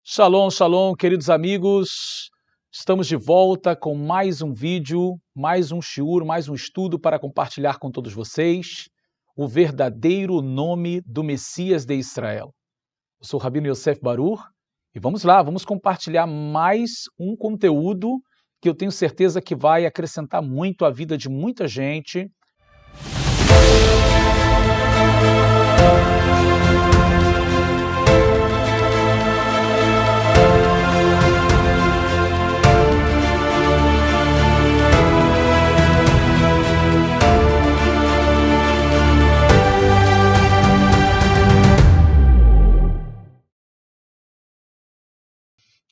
Shalom, shalom, queridos amigos. Estamos de volta com mais um vídeo, mais um shiur, mais um estudo para compartilhar com todos vocês o verdadeiro nome do Messias de Israel. Eu sou o Rabino Yosef Barur e vamos lá, vamos compartilhar mais um conteúdo que eu tenho certeza que vai acrescentar muito à vida de muita gente.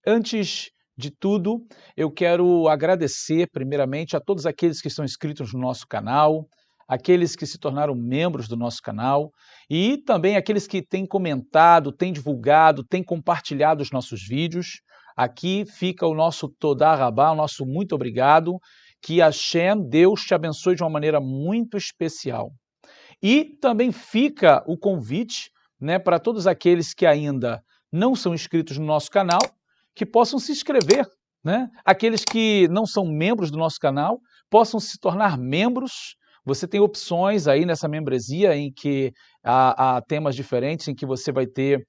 Antes de tudo, eu quero agradecer primeiramente a todos aqueles que estão inscritos no nosso canal, aqueles que se tornaram membros do nosso canal e também aqueles que têm comentado, têm divulgado, têm compartilhado os nossos vídeos. Aqui fica o nosso Todá Rabá, o nosso muito obrigado, que Hashem, Deus, te abençoe de uma maneira muito especial. E também fica o convite, para todos aqueles que ainda não são inscritos no nosso canal, que possam se inscrever, Aqueles que não são membros do nosso canal possam se tornar membros. Você tem opções aí nessa membresia em que há temas diferentes, em que você vai ter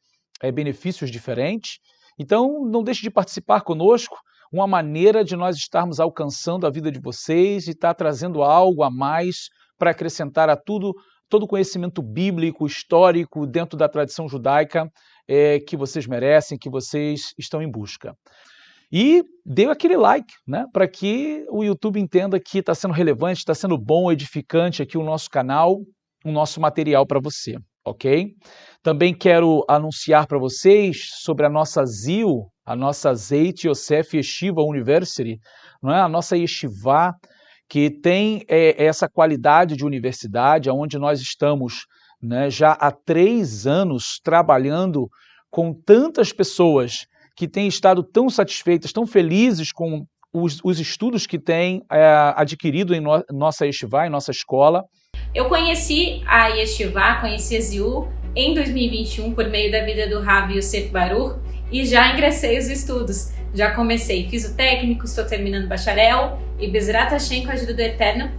benefícios diferentes. Então, não deixe de participar conosco, uma maneira de nós estarmos alcançando a vida de vocês e estar trazendo algo a mais para acrescentar a todo o conhecimento bíblico, histórico, dentro da tradição judaica, que vocês merecem, que vocês estão em busca. E dê aquele like, para que o YouTube entenda que está sendo relevante, está sendo bom, edificante aqui o nosso canal, o nosso material para você, ok? Também quero anunciar para vocês sobre a nossa ZIL, a nossa Zeit Yosef Yeshiva University, a nossa yeshiva, que tem essa qualidade de universidade, onde nós estamos já há 3 anos trabalhando com tantas pessoas que têm estado tão satisfeitas, tão felizes com os estudos que têm adquirido em nossa yeshiva, em nossa escola. Eu conheci a yeshiva, conheci a ZIU em 2021 por meio da vida do Rav Yosef Barur e já ingressei os estudos. Já comecei, fiz o técnico, estou terminando o bacharel e Bezerrat Hashem, com a ajuda do Eterno,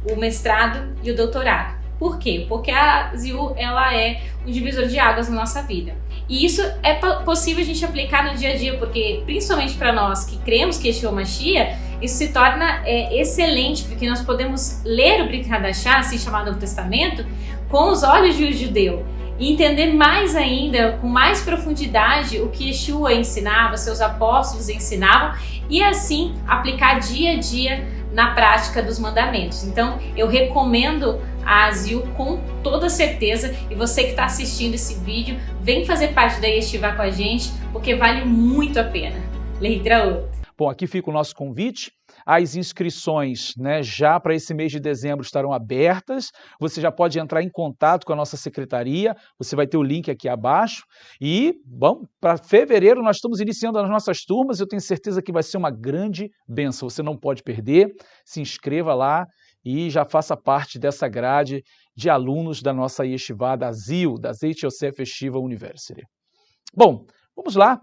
o mestrado e o doutorado. Por quê? Porque a ZIU, ela é um divisor de águas na nossa vida. E isso é possível a gente aplicar no dia a dia, porque principalmente para nós que cremos que Yeshua Mashiach, isso se torna excelente, porque nós podemos ler o Brit Hadashah, assim chamado Novo Testamento, com os olhos de um judeu. E entender mais ainda, com mais profundidade, o que Yeshua ensinava, seus apóstolos ensinavam, e assim aplicar dia a dia na prática dos mandamentos. Então, eu recomendo a ZIU com toda certeza, e você que está assistindo esse vídeo, vem fazer parte da Yeshiva com a gente, porque vale muito a pena. Leitraot. Bom, aqui fica o nosso convite. As inscrições, já para esse mês de dezembro estarão abertas. Você já pode entrar em contato com a nossa secretaria. Você vai ter o link aqui abaixo. E, bom, para fevereiro nós estamos iniciando as nossas turmas. Eu tenho certeza que vai ser uma grande bênção. Você não pode perder. Se inscreva lá e já faça parte dessa grade de alunos da nossa yeshiva, da ZIU, da Zeit Yosef Yeshiva University. Bom, vamos lá.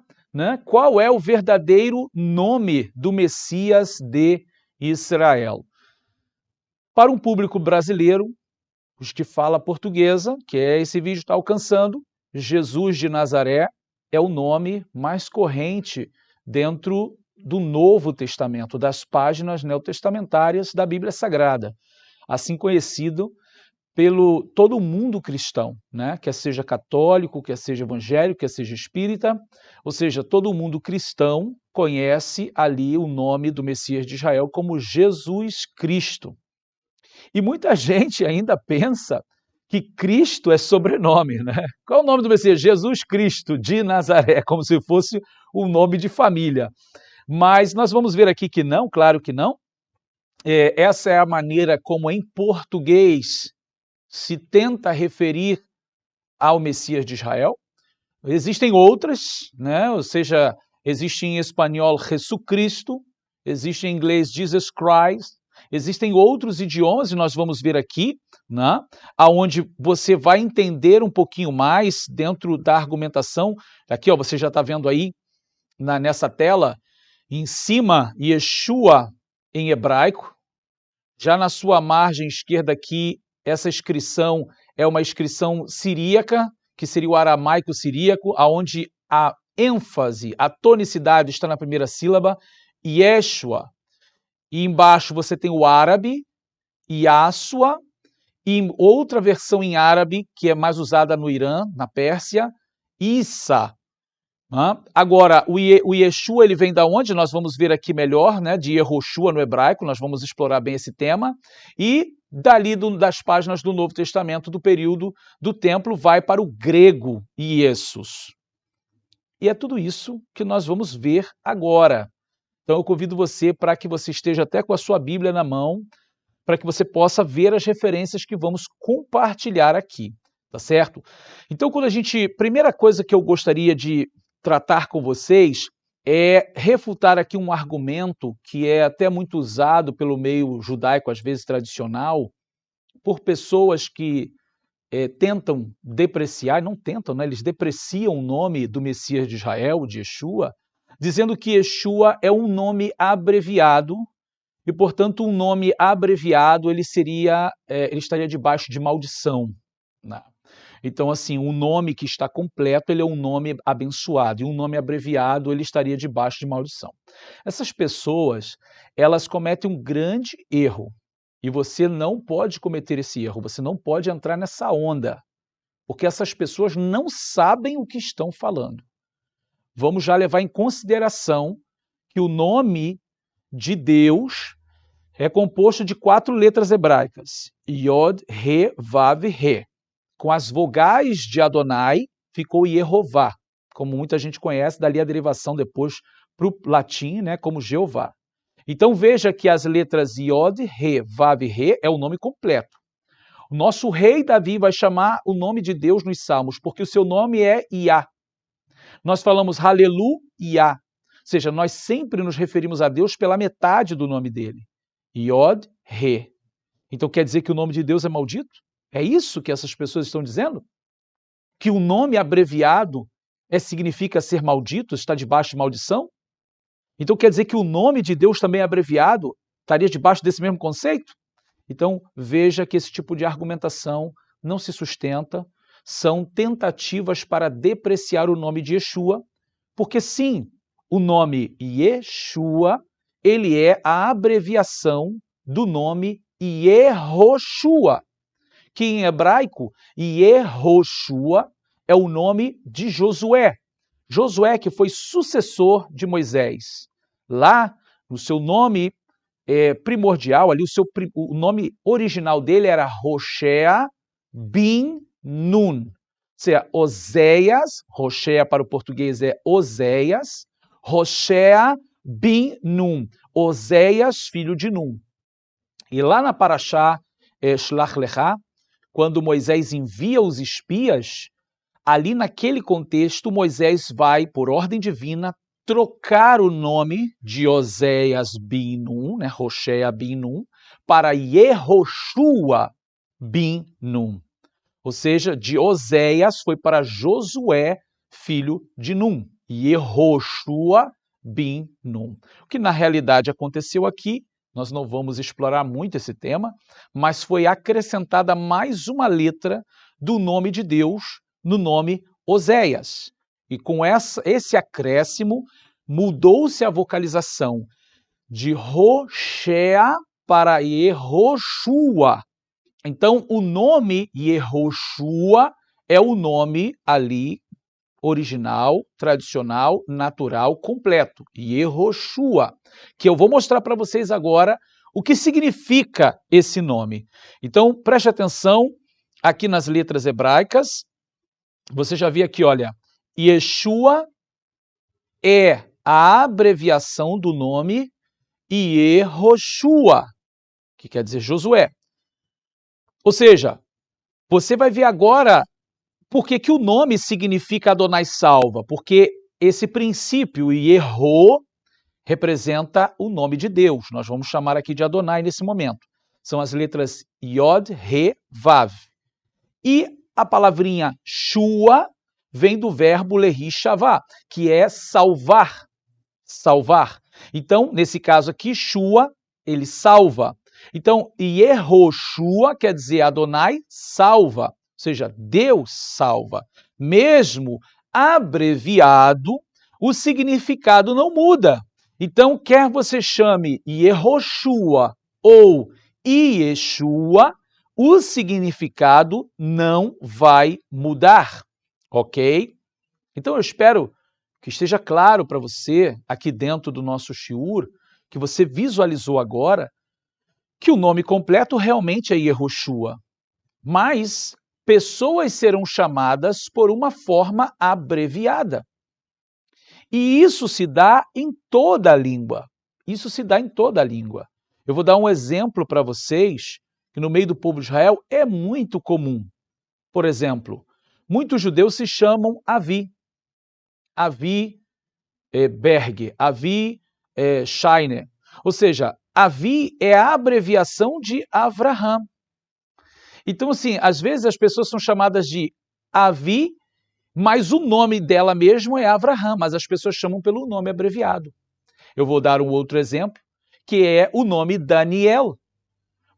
Qual é o verdadeiro nome do Messias de Israel? Para um público brasileiro, os que falam portuguesa, que esse vídeo está alcançando, Jesus de Nazaré é o nome mais corrente dentro do Novo Testamento, das páginas neotestamentárias da Bíblia Sagrada, assim conhecido pelo todo o mundo cristão, quer seja católico, quer seja evangélico, quer seja espírita, ou seja, todo o mundo cristão conhece ali o nome do Messias de Israel como Jesus Cristo. E muita gente ainda pensa que Cristo é sobrenome, Qual é o nome do Messias? Jesus Cristo de Nazaré, como se fosse um nome de família. Mas nós vamos ver aqui que não, claro que não. Essa é a maneira como em português se tenta referir ao Messias de Israel. Existem outras, ou seja, existe em espanhol Jesucristo, existe em inglês Jesus Christ, existem outros idiomas, e nós vamos ver aqui, aonde você vai entender um pouquinho mais dentro da argumentação. Aqui, você já está vendo aí nessa tela, em cima, Yeshua em hebraico. Já na sua margem esquerda aqui, essa inscrição é uma inscrição siríaca, que seria o aramaico siríaco, onde a ênfase, a tonicidade está na primeira sílaba, Yeshua. E embaixo você tem o árabe, Yashua, e outra versão em árabe, que é mais usada no Irã, na Pérsia, Isa. Agora, o Yeshua, ele vem da onde? Nós vamos ver aqui melhor, né? De Yehoshua no hebraico, nós vamos explorar bem esse tema. E dali das páginas do Novo Testamento, do período do templo, vai para o grego, Iesus. E é tudo isso que nós vamos ver agora. Então eu convido você para que você esteja até com a sua Bíblia na mão, para que você possa ver as referências que vamos compartilhar aqui, tá certo? Então, primeira coisa que eu gostaria de tratar com vocês é refutar aqui um argumento que é até muito usado pelo meio judaico, às vezes tradicional, por pessoas que tentam depreciar, não tentam, né? Eles depreciam o nome do Messias de Israel, de Yeshua, dizendo que Yeshua é um nome abreviado e, portanto, um nome abreviado ele estaria debaixo de maldição, né? Então, assim, um nome que está completo, ele é um nome abençoado, e um nome abreviado, ele estaria debaixo de maldição. Essas pessoas, elas cometem um grande erro, e você não pode cometer esse erro, você não pode entrar nessa onda, porque essas pessoas não sabem o que estão falando. Vamos já levar em consideração que o nome de Deus é composto de 4 letras hebraicas, Yod, He, Vav, He. Com as vogais de Adonai, ficou Yehová, como muita gente conhece, dali a derivação depois para o latim, né, como Jeová. Então veja que as letras Yod, He, Vav, He é o nome completo. O nosso rei Davi vai chamar o nome de Deus nos Salmos, porque o seu nome é Iá. Nós falamos Haleluia, ou seja, nós sempre nos referimos a Deus pela metade do nome dele. Yod, He. Então quer dizer que o nome de Deus é maldito? É isso que essas pessoas estão dizendo? Que o nome abreviado significa ser maldito, está debaixo de maldição? Então quer dizer que o nome de Deus também abreviado estaria debaixo desse mesmo conceito? Então veja que esse tipo de argumentação não se sustenta, são tentativas para depreciar o nome de Yeshua, porque sim, o nome Yeshua, ele é a abreviação do nome Yehoshua, que em hebraico, Yehoshua é o nome de Josué. Josué, que foi sucessor de Moisés. Lá, no seu nome primordial, ali o nome original dele era Hoshea bin Nun. Ou seja, Oséias, Hoshea para o português é Oséias, Hoshea bin Nun, Oséias, filho de Nun. E lá na Parashá Shlach Lecha, quando Moisés envia os espias, ali naquele contexto, Moisés vai, por ordem divina, trocar o nome de Oséias bin Nun, né, Hoshea bin Nun, para Yehoshua bin Nun. Ou seja, de Oséias foi para Josué, filho de Nun. Yehoshua bin Nun. O que na realidade aconteceu aqui, nós não vamos explorar muito esse tema, mas foi acrescentada mais uma letra do nome de Deus no nome Oséias. E com esse acréscimo, mudou-se a vocalização de Hoshea para Yehoshua. Então, o nome Yehoshua é o nome ali original, tradicional, natural, completo. Yehoshua, que eu vou mostrar para vocês agora o que significa esse nome. Então, preste atenção aqui nas letras hebraicas. Você já viu aqui, olha, Yeshua é a abreviação do nome Yehoshua, que quer dizer Josué. Ou seja, você vai ver agora por que o nome significa Adonai salva, porque esse princípio Yeho representa o nome de Deus. Nós vamos chamar aqui de Adonai nesse momento. São as letras Yod, He, Vav. E a palavrinha Shua vem do verbo lehi shavá, que é salvar. salvar. Então, nesse caso aqui, Shua, ele salva. Então, Yehoshua quer dizer Adonai salva, ou seja, Deus salva. Mesmo abreviado, o significado não muda. Então, quer você chame Yehoshua ou Yeshua, o significado não vai mudar, ok? Então, eu espero que esteja claro para você, aqui dentro do nosso shiur, que você visualizou agora, que o nome completo realmente é Yehoshua, mas pessoas serão chamadas por uma forma abreviada. E isso se dá em toda a língua. Isso se dá em toda a língua. Eu vou dar um exemplo para vocês, que no meio do povo de Israel é muito comum. Por exemplo, muitos judeus se chamam Avi. Avi Berg, Avi Scheiner. Ou seja, Avi é a abreviação de Avraham. Então, assim, às vezes as pessoas são chamadas de Avi, mas o nome dela mesmo é Avraham, mas as pessoas chamam pelo nome abreviado. Eu vou dar um outro exemplo, que é o nome Daniel.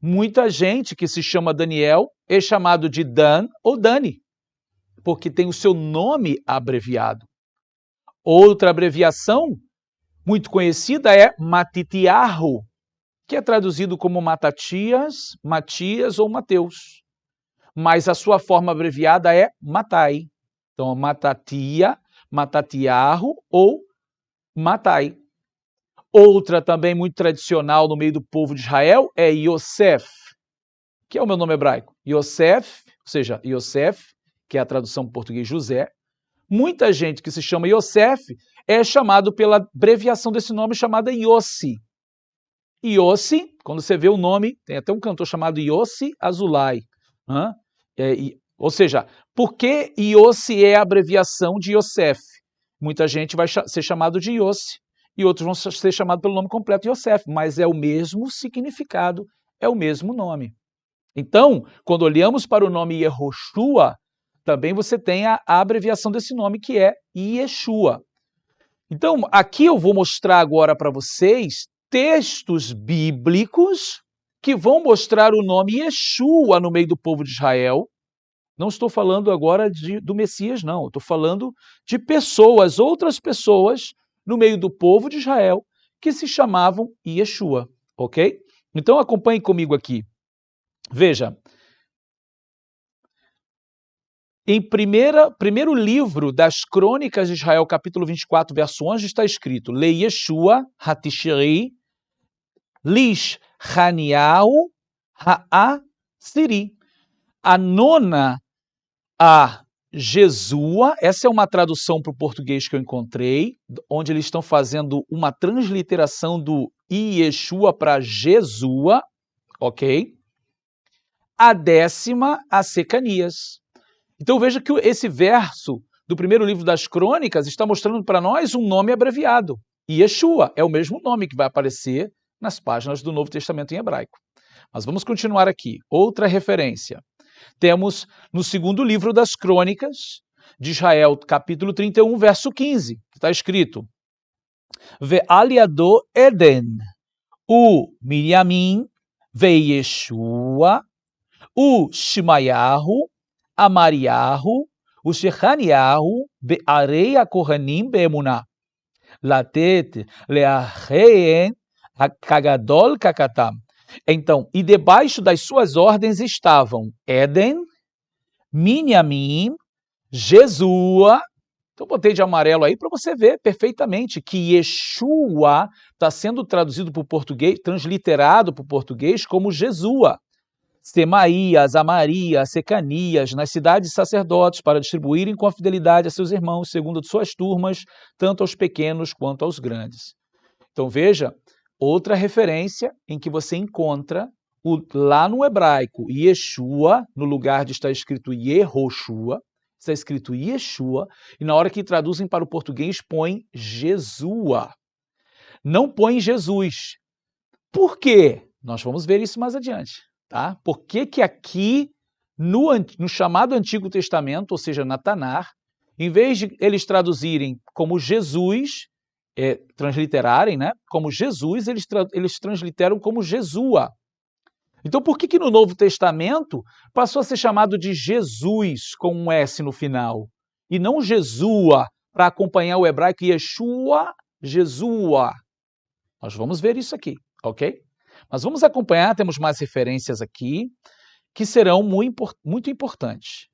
Muita gente que se chama Daniel é chamado de Dan ou Dani, porque tem o seu nome abreviado. Outra abreviação muito conhecida é Matitiahu, que é traduzido como Matatias, Matias ou Mateus. Mas a sua forma abreviada é Matai. Então, Matatia, Matatiahu ou Matai. Outra também muito tradicional no meio do povo de Israel é Yosef, que é o meu nome hebraico. Yosef, ou seja, Yosef, que é a tradução para o português José. Muita gente que se chama Yosef é chamado pela abreviação desse nome chamada Yossi. Yossi, quando você vê o nome, tem até um cantor chamado Yossi Azulay. Ou seja, por que Yossi é a abreviação de Yosef? Muita gente vai ser chamado de Yossi e outros vão ser chamados pelo nome completo Yosef, mas é o mesmo significado, é o mesmo nome. Então, quando olhamos para o nome Yehoshua, também você tem a abreviação desse nome, que é Yeshua. Então, aqui eu vou mostrar agora para vocês textos bíblicos que vão mostrar o nome Yeshua no meio do povo de Israel. Não estou falando agora do Messias, não. Estou falando de pessoas, outras pessoas no meio do povo de Israel que se chamavam Yeshua, ok? Então, acompanhe comigo aqui. Veja, em primeiro livro das Crônicas de Israel, capítulo 24, verso 11, está escrito: Le Yeshua hatishri lish haniau ha'asiri. A nona, a Jesua, essa é uma tradução para o português que eu encontrei, onde eles estão fazendo uma transliteração do Yeshua para Jesua, ok? A décima, a Secanias. Então veja que esse verso do primeiro livro das Crônicas está mostrando para nós um nome abreviado. Yeshua é o mesmo nome que vai aparecer nas páginas do Novo Testamento em hebraico. Mas vamos continuar aqui. Outra referência. Temos no segundo livro das Crônicas de Israel, capítulo 31, verso 15, que está escrito: Ve'aliado Eden, u Miriamim, ve'Yeshua, u Shimayahu, Amariahu, o Shechaniahu, Be'arei HaKohanim Be'emunah, Latet Le'acheien HaKagadol Kakatam. Então, e debaixo das suas ordens estavam Éden, Miniamim, Jesua. Então, botei de amarelo aí para você ver perfeitamente que Yeshua está sendo traduzido para o português, transliterado para o português como Jesua. Semaías, Amarias, Secanias, nas cidades de sacerdotes, para distribuírem com a fidelidade a seus irmãos, segundo suas turmas, tanto aos pequenos quanto aos grandes. Então veja, outra referência em que você encontra, lá no hebraico, Yeshua, no lugar de estar escrito Yehoshua, está escrito Yeshua, e na hora que traduzem para o português, põem Jesua. Não põem Jesus. Por quê? Nós vamos ver isso mais adiante. Tá? Por que aqui, no chamado Antigo Testamento, ou seja, na Tanar, em vez de eles traduzirem como Jesus, transliterarem, né, como Jesus, eles transliteram como Jesua. Então, por que no Novo Testamento passou a ser chamado de Jesus com um S no final? E não Jesua, para acompanhar o hebraico Yeshua, Jesua. Nós vamos ver isso aqui, ok? Mas vamos acompanhar, temos mais referências aqui, que serão muito importantes.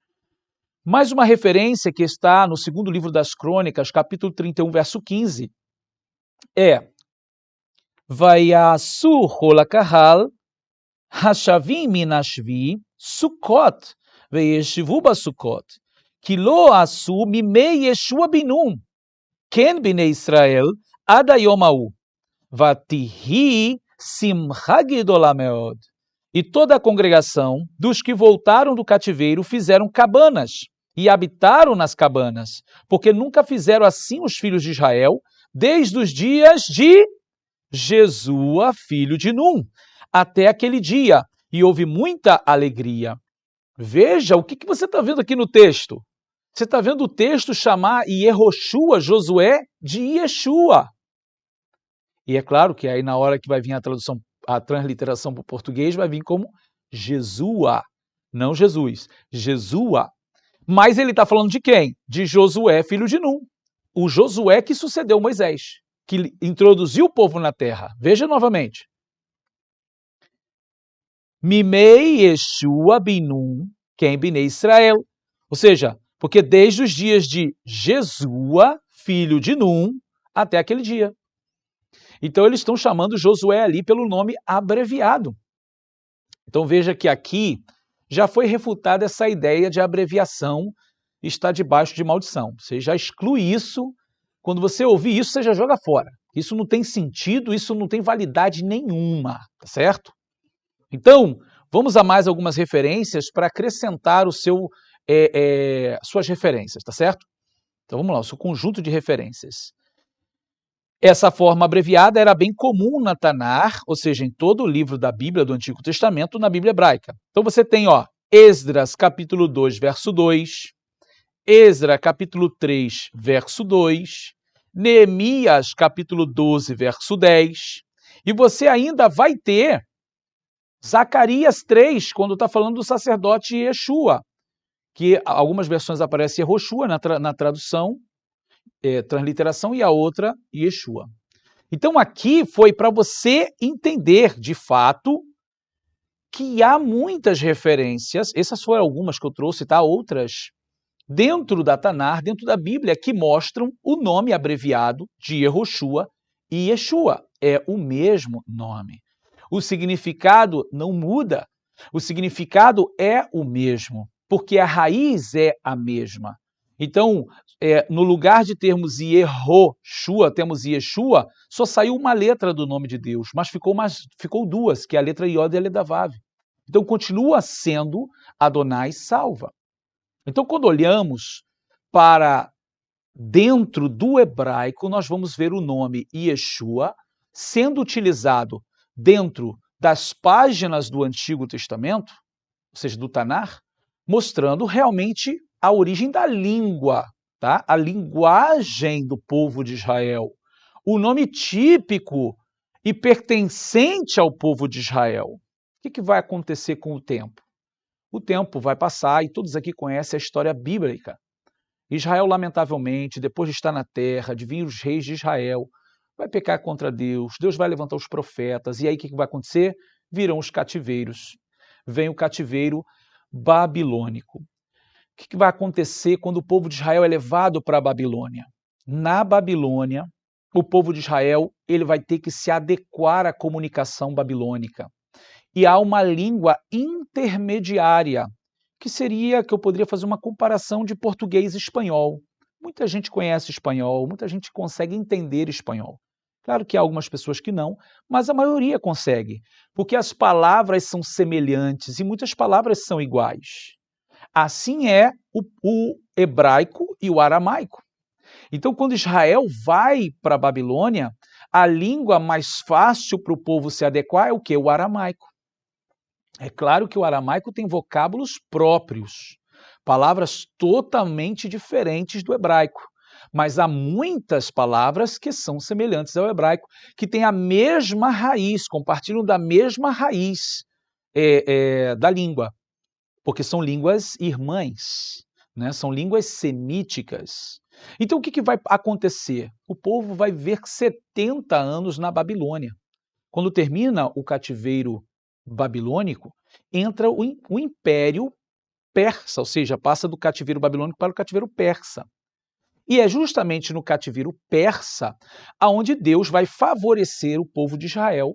Mais uma referência que está no segundo livro das Crônicas, capítulo 31, verso 15, é Vayasu holakahal Hashavim minashvi Sukkot veyeshivu basukot ki lo asu mimei Yeshua binum ken bnei Israel ad hayom hahu vatihi simcha gedola meod. E toda a congregação dos que voltaram do cativeiro fizeram cabanas e habitaram nas cabanas, porque nunca fizeram assim os filhos de Israel desde os dias de Jesua, filho de Num, até aquele dia, e houve muita alegria. Veja o que você está vendo aqui no texto. Você está vendo o texto chamar Yehoshua, Josué, de Yeshua. E é claro que aí na hora que vai vir a transliteração para o português, vai vir como Jesua, não Jesus, Jesua. Mas ele está falando de quem? De Josué, filho de Num. O Josué que sucedeu Moisés, que introduziu o povo na terra. Veja novamente. Mimei Yeshua binum ken bnei Israel. Ou seja, porque desde os dias de Jesua, filho de Num, até aquele dia. Então eles estão chamando Josué ali pelo nome abreviado. Então veja que aqui já foi refutada essa ideia de abreviação está debaixo de maldição. Você já exclui isso. Quando você ouvir isso, você já joga fora. Isso não tem sentido, isso não tem validade nenhuma, tá certo? Então, vamos a mais algumas referências para acrescentar suas referências, tá certo? Então vamos lá, o seu conjunto de referências. Essa forma abreviada era bem comum na Tanar, ou seja, em todo o livro da Bíblia do Antigo Testamento, na Bíblia hebraica. Então você tem, Esdras, capítulo 2, verso 2, Esdra, capítulo 3, verso 2, Neemias, capítulo 12, verso 10, e você ainda vai ter Zacarias 3, quando está falando do sacerdote Yeshua, que algumas versões aparece Yehoshua na tradução, transliteração, e a outra Yeshua. Então aqui foi para você entender, de fato, que há muitas referências, essas foram algumas que eu trouxe, tá? Outras, dentro da Tanar, dentro da Bíblia, que mostram o nome abreviado de Yehoshua e Yeshua. É o mesmo nome. O significado não muda. O significado é o mesmo, porque a raiz é a mesma. Então, no lugar de termos Yehoshua, temos Yeshua, só saiu uma letra do nome de Deus, mas ficou duas, que é a letra Yod e a letra Vav. Então, continua sendo Adonai salva. Então, quando olhamos para dentro do hebraico, nós vamos ver o nome Yeshua sendo utilizado dentro das páginas do Antigo Testamento, ou seja, do Tanar, mostrando realmente a origem da língua, tá? A linguagem do povo de Israel, o nome típico e pertencente ao povo de Israel. O que vai acontecer com o tempo? O tempo vai passar e todos aqui conhecem a história bíblica. Israel, lamentavelmente, depois de estar na terra, de vir os reis de Israel, vai pecar contra Deus, Deus vai levantar os profetas, e aí o que vai acontecer? Virão os cativeiros. Vem o cativeiro babilônico. O que vai acontecer quando o povo de Israel é levado para a Babilônia? Na Babilônia, o povo de Israel ele vai ter que se adequar à comunicação babilônica. E há uma língua intermediária, que eu poderia fazer uma comparação de português e espanhol. Muita gente conhece espanhol, muita gente consegue entender espanhol. Claro que há algumas pessoas que não, mas a maioria consegue, porque as palavras são semelhantes e muitas palavras são iguais. Assim é o hebraico e o aramaico. Então, quando Israel vai para a Babilônia, a língua mais fácil para o povo se adequar é o quê? O aramaico. É claro que o aramaico tem vocábulos próprios, palavras totalmente diferentes do hebraico. mas há muitas palavras que são semelhantes ao hebraico, que têm a mesma raiz, compartilham da mesma raiz da língua, porque são línguas irmãs, né? São línguas semíticas. Então, o que vai acontecer? O povo vai viver 70 anos na Babilônia. Quando termina o cativeiro babilônico, entra o Império Persa, ou seja, passa do cativeiro babilônico para o cativeiro persa. E é justamente no cativeiro persa aonde Deus vai favorecer o povo de Israel.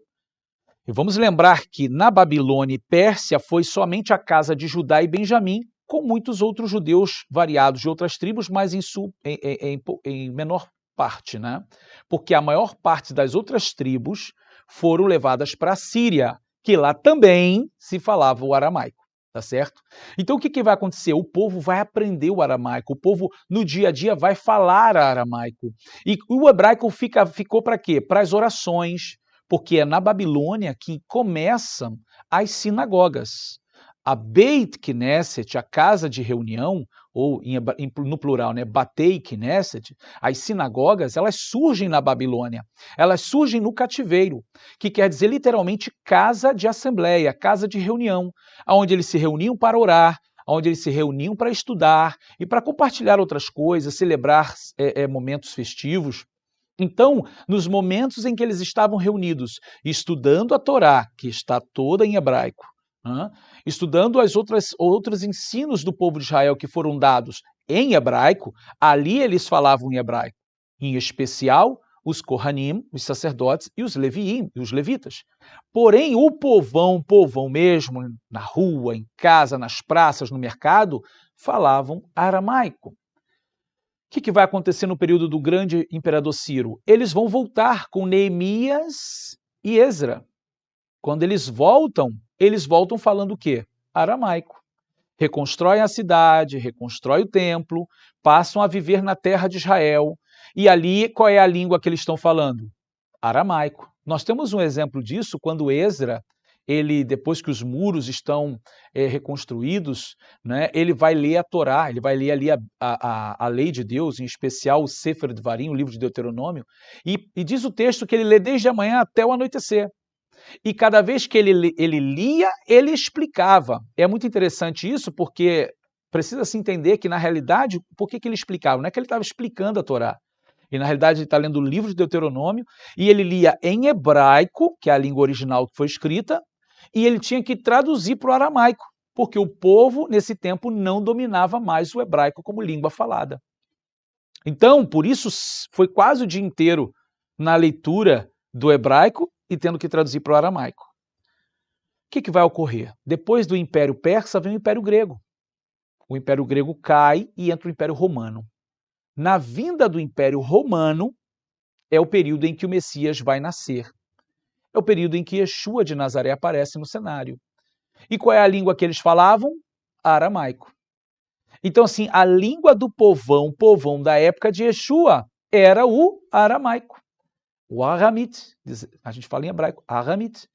E vamos lembrar que na Babilônia e Pérsia foi somente a casa de Judá e Benjamim, com muitos outros judeus variados de outras tribos, mas em menor parte, né? Porque a maior parte das outras tribos foram levadas para a Síria, que lá também se falava o aramaico. Tá certo? Então o que vai acontecer? O povo vai aprender o aramaico, o povo no dia a dia vai falar aramaico. E o hebraico ficou para quê? Para as orações, porque é na Babilônia que começam as sinagogas. A Beit Knesset, a casa de reunião, ou no plural, né, Batei Knesset, as sinagogas, elas surgem na Babilônia, elas surgem no cativeiro, que quer dizer literalmente casa de assembleia, casa de reunião, onde eles se reuniam para orar, onde eles se reuniam para estudar e para compartilhar outras coisas, celebrar momentos festivos. Então, nos momentos em que eles estavam reunidos, estudando a Torá, que está toda em hebraico, estudando os outros ensinos do povo de Israel que foram dados em hebraico, ali eles falavam em hebraico, em especial os Kohanim, os sacerdotes, e os Leviim, os levitas. Porém, o povão mesmo, na rua, em casa, nas praças, no mercado, falavam aramaico. O que vai acontecer no período do grande imperador Ciro? Eles vão voltar com Neemias e Esra. Quando eles voltam falando o quê? Aramaico. Reconstroem a cidade, reconstroem o templo, passam a viver na terra de Israel. E ali, qual é a língua que eles estão falando? Aramaico. Nós temos um exemplo disso quando Esra, depois que os muros estão reconstruídos, né, ele vai ler a Torá, ele vai ler ali a lei de Deus, em especial o Sefer Devarim, o livro de Deuteronômio, e diz o texto que ele lê desde a manhã até o anoitecer. E cada vez que ele lia, ele explicava. É muito interessante isso, porque precisa se entender que, na realidade, por que ele explicava? Não é que ele estava explicando a Torá. E, na realidade, ele está lendo o livro de Deuteronômio, e ele lia em hebraico, que é a língua original que foi escrita, e ele tinha que traduzir para o aramaico, porque o povo, nesse tempo, não dominava mais o hebraico como língua falada. Então, por isso, foi quase o dia inteiro na leitura do hebraico e tendo que traduzir para o aramaico. O que vai ocorrer? Depois do Império Persa vem o Império Grego. O Império Grego cai e entra o Império Romano. Na vinda do Império Romano é o período em que o Messias vai nascer. É o período em que Yeshua de Nazaré aparece no cenário. E qual é a língua que eles falavam? Aramaico. Então, assim, a língua do povão da época de Yeshua era o aramaico. O aramite, a gente fala em hebraico, aramite.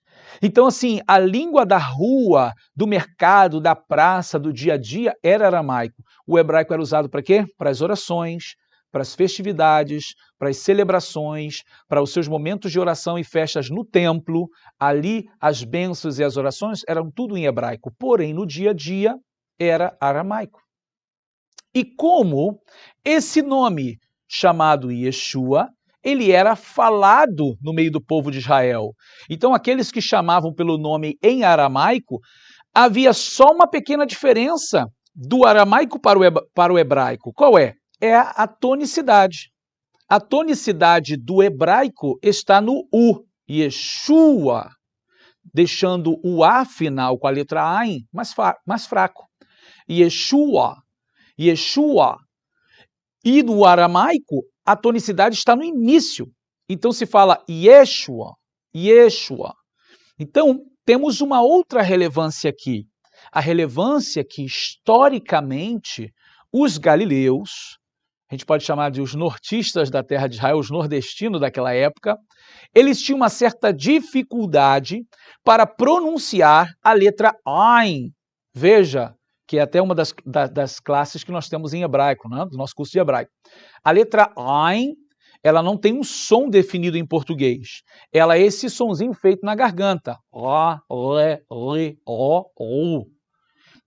Então, assim, a língua da rua, do mercado, da praça, do dia a dia, era aramaico. O hebraico era usado para quê? Para as orações, para as festividades, para as celebrações, para os seus momentos de oração e festas no templo. Ali, as bênçãos e as orações eram tudo em hebraico. Porém, no dia a dia, era aramaico. E como esse nome chamado Yeshua, ele era falado no meio do povo de Israel. Então, aqueles que chamavam pelo nome em aramaico, havia só uma pequena diferença do aramaico para o hebraico. Qual é? É a tonicidade. A tonicidade do hebraico está no U, Yeshua, deixando o A final com a letra Ain mais fraco. Yeshua. E no aramaico, a tonicidade está no início. Então se fala Yeshua. Então temos uma outra relevância aqui. A relevância que, historicamente, os galileus, a gente pode chamar de os nortistas da terra de Israel, os nordestinos daquela época, eles tinham uma certa dificuldade para pronunciar a letra Ain. Veja, que é até uma das classes que nós temos em hebraico, né? Do nosso curso de hebraico. A letra Ain, ela não tem um som definido em português. Ela é esse sonzinho feito na garganta. O, le, o.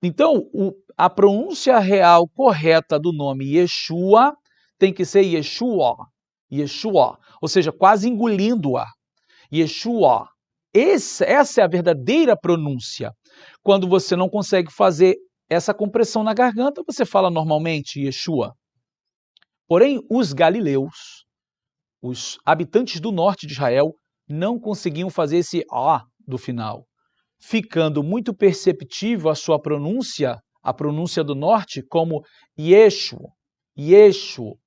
Então, a pronúncia real correta do nome Yeshua tem que ser Yeshua. Yeshua. Ou seja, quase engolindo-a. Yeshua. Essa é a verdadeira pronúncia. Quando você não consegue fazer essa compressão na garganta, você fala normalmente Yeshua. Porém, os galileus, os habitantes do norte de Israel, não conseguiam fazer esse A do final, ficando muito perceptível a sua pronúncia, a pronúncia do norte, como Yeshu, Yeshu.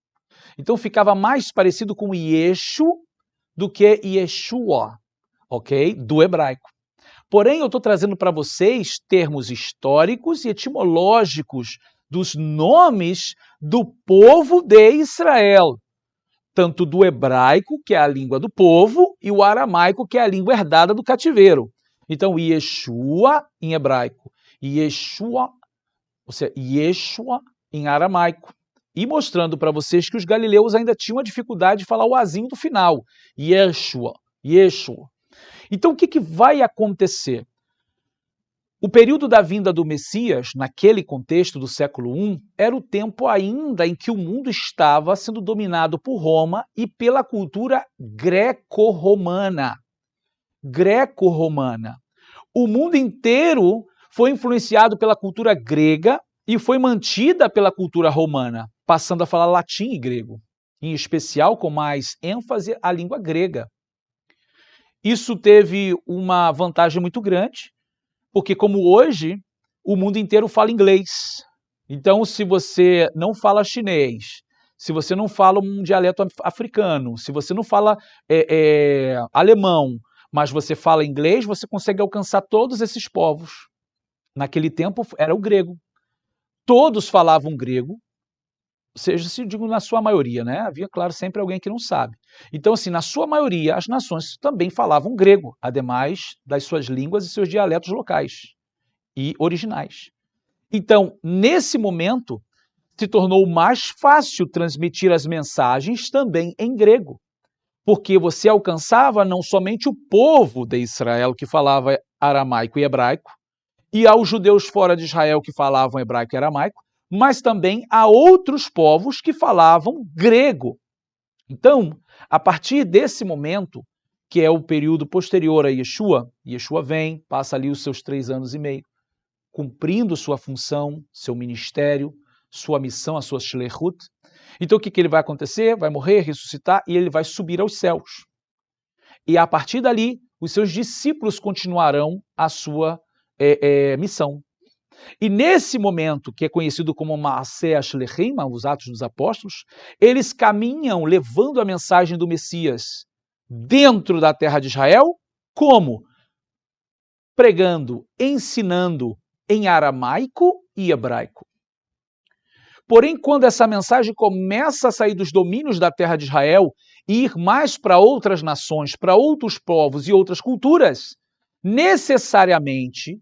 Então ficava mais parecido com Yeshu do que Yeshua, ok? Do hebraico. Porém, eu estou trazendo para vocês termos históricos e etimológicos dos nomes do povo de Israel, tanto do hebraico, que é a língua do povo, e o aramaico, que é a língua herdada do cativeiro. Então, Yeshua em hebraico, Yeshua, ou seja, Yeshua em aramaico. E mostrando para vocês que os galileus ainda tinham a dificuldade de falar o azinho do final. Yeshua, Yeshua. Então, o que vai acontecer? O período da vinda do Messias, naquele contexto do século I, era o tempo ainda em que o mundo estava sendo dominado por Roma e pela cultura greco-romana. Greco-romana. O mundo inteiro foi influenciado pela cultura grega e foi mantida pela cultura romana, passando a falar latim e grego, em especial com mais ênfase à língua grega. Isso teve uma vantagem muito grande, porque como hoje o mundo inteiro fala inglês. Então, se você não fala chinês, se você não fala um dialeto africano, se você não fala alemão, mas você fala inglês, você consegue alcançar todos esses povos. Naquele tempo era o grego. Todos falavam grego, seja, se digo na sua maioria, né? Havia, claro, sempre alguém que não sabe. Então, assim, na sua maioria, as nações também falavam grego, ademais das suas línguas e seus dialetos locais e originais. Então, nesse momento, se tornou mais fácil transmitir as mensagens também em grego, porque você alcançava não somente o povo de Israel que falava aramaico e hebraico, e aos judeus fora de Israel que falavam hebraico e aramaico, mas também a outros povos que falavam grego. Então, a partir desse momento, que é o período posterior a Yeshua, Yeshua vem, passa ali os seus 3 anos e meio, cumprindo sua função, seu ministério, sua missão, a sua shleichut. Então, o que ele vai acontecer? Vai morrer, ressuscitar e ele vai subir aos céus. E a partir dali, os seus discípulos continuarão a sua missão. E nesse momento, que é conhecido como Maaseh HaShlechim, os Atos dos Apóstolos, eles caminham levando a mensagem do Messias dentro da terra de Israel, como? Pregando, ensinando em aramaico e hebraico. Porém, quando essa mensagem começa a sair dos domínios da terra de Israel e ir mais para outras nações, para outros povos e outras culturas, necessariamente,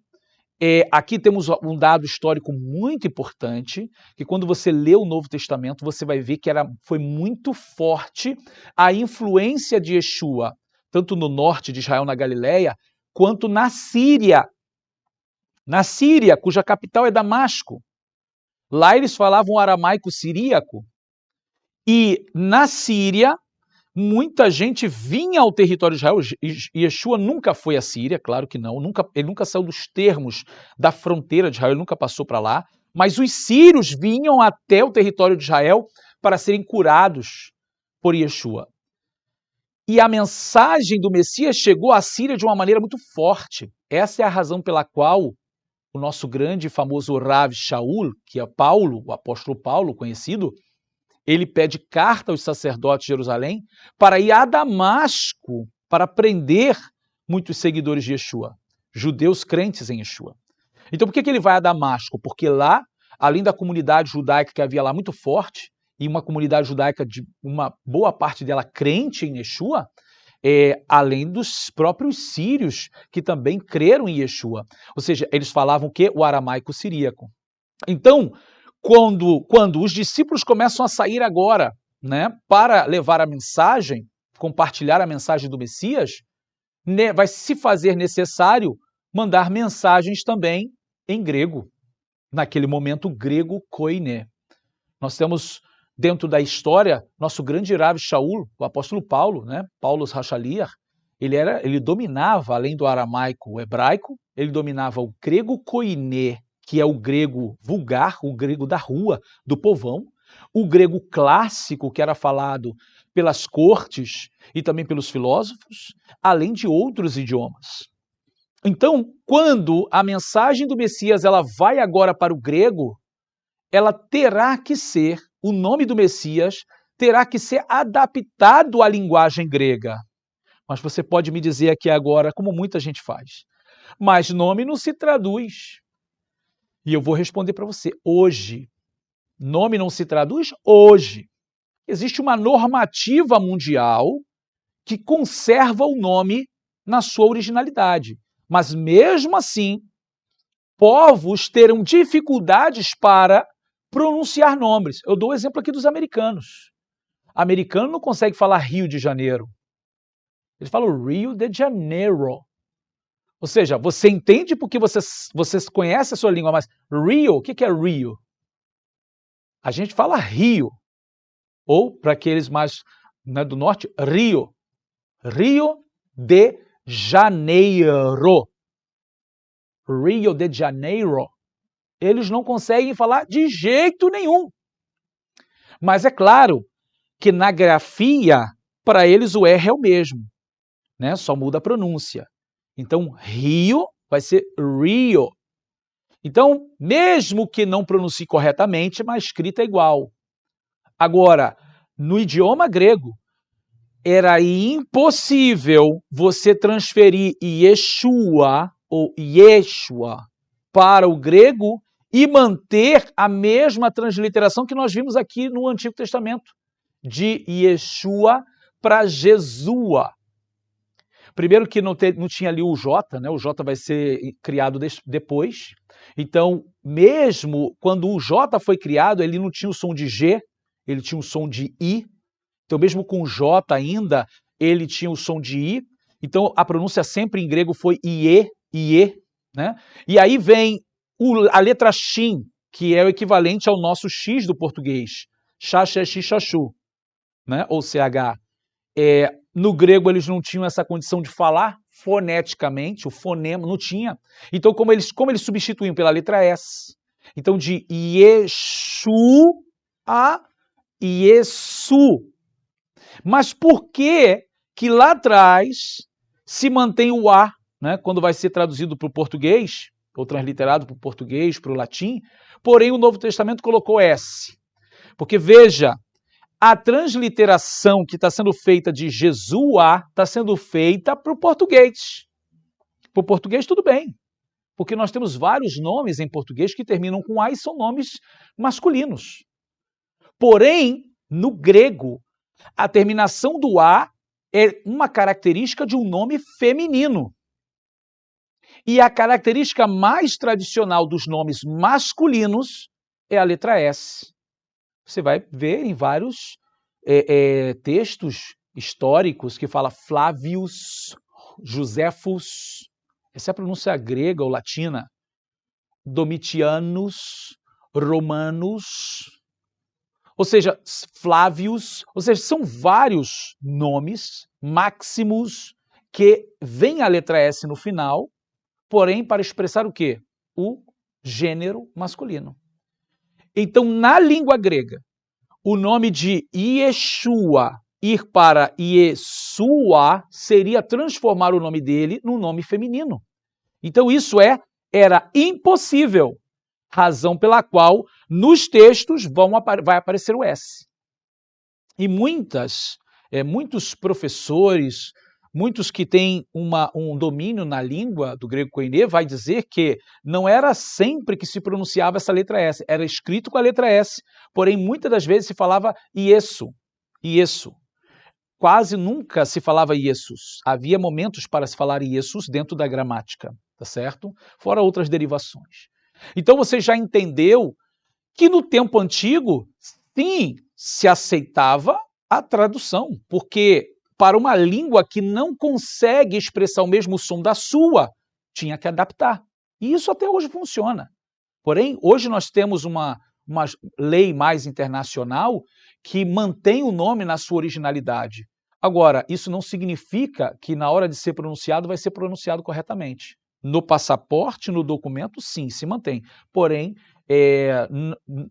aqui temos um dado histórico muito importante, que quando você lê o Novo Testamento, você vai ver que foi muito forte a influência de Yeshua, tanto no norte de Israel, na Galileia, quanto na Síria. Na Síria, cuja capital é Damasco. Lá eles falavam aramaico siríaco. E na Síria, muita gente vinha ao território de Israel. Yeshua nunca foi à Síria, claro que não. Ele nunca saiu dos termos da fronteira de Israel, ele nunca passou para lá. Mas os sírios vinham até o território de Israel para serem curados por Yeshua. E a mensagem do Messias chegou à Síria de uma maneira muito forte. Essa é a razão pela qual o nosso grande e famoso Rav Shaul, que é Paulo, o apóstolo Paulo conhecido, ele pede carta aos sacerdotes de Jerusalém para ir a Damasco para prender muitos seguidores de Yeshua, judeus crentes em Yeshua. Então por que ele vai a Damasco? Porque lá, além da comunidade judaica que havia lá muito forte, e uma comunidade judaica de uma boa parte dela crente em Yeshua, além dos próprios sírios que também creram em Yeshua. Ou seja, eles falavam o quê? O aramaico siríaco. Então, quando os discípulos começam a sair agora, né, para levar a mensagem, compartilhar a mensagem do Messias, vai se fazer necessário mandar mensagens também em grego. Naquele momento, grego koiné. Nós temos dentro da história nosso grande Rav Shaul, o apóstolo Paulo, né, Paulus Rachaliah, ele dominava, além do aramaico, o hebraico, ele dominava o grego koiné, que é o grego vulgar, o grego da rua, do povão, o grego clássico, que era falado pelas cortes e também pelos filósofos, além de outros idiomas. Então, quando a mensagem do Messias ela vai agora para o grego, ela terá que ser, o nome do Messias terá que ser adaptado à linguagem grega. Mas você pode me dizer aqui agora, como muita gente faz, mas nome não se traduz. E eu vou responder para você, hoje. Nome não se traduz hoje. Existe uma normativa mundial que conserva o nome na sua originalidade. Mas mesmo assim, povos terão dificuldades para pronunciar nomes. Eu dou o exemplo aqui dos americanos. Americano não consegue falar Rio de Janeiro. Eles falam Rio de Janeiro. Ou seja, você entende porque você conhece a sua língua, mas Rio, o que é Rio? A gente fala Rio. Ou, para aqueles mais, né, do norte, Rio. Rio de Janeiro. Rio de Janeiro. Eles não conseguem falar de jeito nenhum. Mas é claro que na grafia, para eles o R é o mesmo, né? Só muda a pronúncia. Então, Rio vai ser Rio. Então, mesmo que não pronuncie corretamente, mas a escrita é igual. Agora, no idioma grego, era impossível você transferir Yeshua ou Yeshua para o grego e manter a mesma transliteração que nós vimos aqui no Antigo Testamento, de Yeshua para Jesua. Primeiro que não tinha ali o J, né? O J vai ser criado depois. Então, mesmo quando o J foi criado, ele não tinha o som de G, ele tinha o som de I. Então, mesmo com o J ainda, ele tinha o som de I. Então, a pronúncia sempre em grego foi Ie, Ie, né? E aí vem a letra Shin, que é o equivalente ao nosso X do português. Chá, xé, xi, xaxu, né? Ou CH. No grego, eles não tinham essa condição de falar foneticamente, o fonema não tinha. Então, como eles substituíam pela letra S. Então, de Yeshu a Yesu. Mas por que lá atrás se mantém o A, né, quando vai ser traduzido para o português, ou transliterado para o português, para o latim, porém o Novo Testamento colocou S. Porque, veja, a transliteração que está sendo feita de Jesua está sendo feita para o português. Para o português, tudo bem, porque nós temos vários nomes em português que terminam com A e são nomes masculinos. Porém, no grego, a terminação do A é uma característica de um nome feminino. E a característica mais tradicional dos nomes masculinos é a letra S. Você vai ver em vários textos históricos que fala Flávios, Josefus, essa é a pronúncia grega ou latina, Domitianos, Romanos, ou seja, Flávios, ou seja, são vários nomes, Maximus, que vem a letra S no final, porém para expressar o quê? O gênero masculino. Então, na língua grega, o nome de Yeshua ir para Yesua seria transformar o nome dele num nome feminino. Então, isso era impossível, razão pela qual nos textos vai aparecer o S. E muitos professores, muitos que têm um domínio na língua do grego koiné, vai dizer que não era sempre que se pronunciava essa letra S, era escrito com a letra S, porém muitas das vezes se falava Iesu. Quase nunca se falava Iesus. Havia momentos para se falar Iesus dentro da gramática, tá certo? Fora outras derivações. Então você já entendeu que no tempo antigo, sim, se aceitava a tradução, porque para uma língua que não consegue expressar o mesmo som da sua, tinha que adaptar. E isso até hoje funciona. Porém, hoje nós temos uma lei mais internacional que mantém o nome na sua originalidade. Agora, isso não significa que na hora de ser pronunciado vai ser pronunciado corretamente. No passaporte, no documento, sim, se mantém. Porém,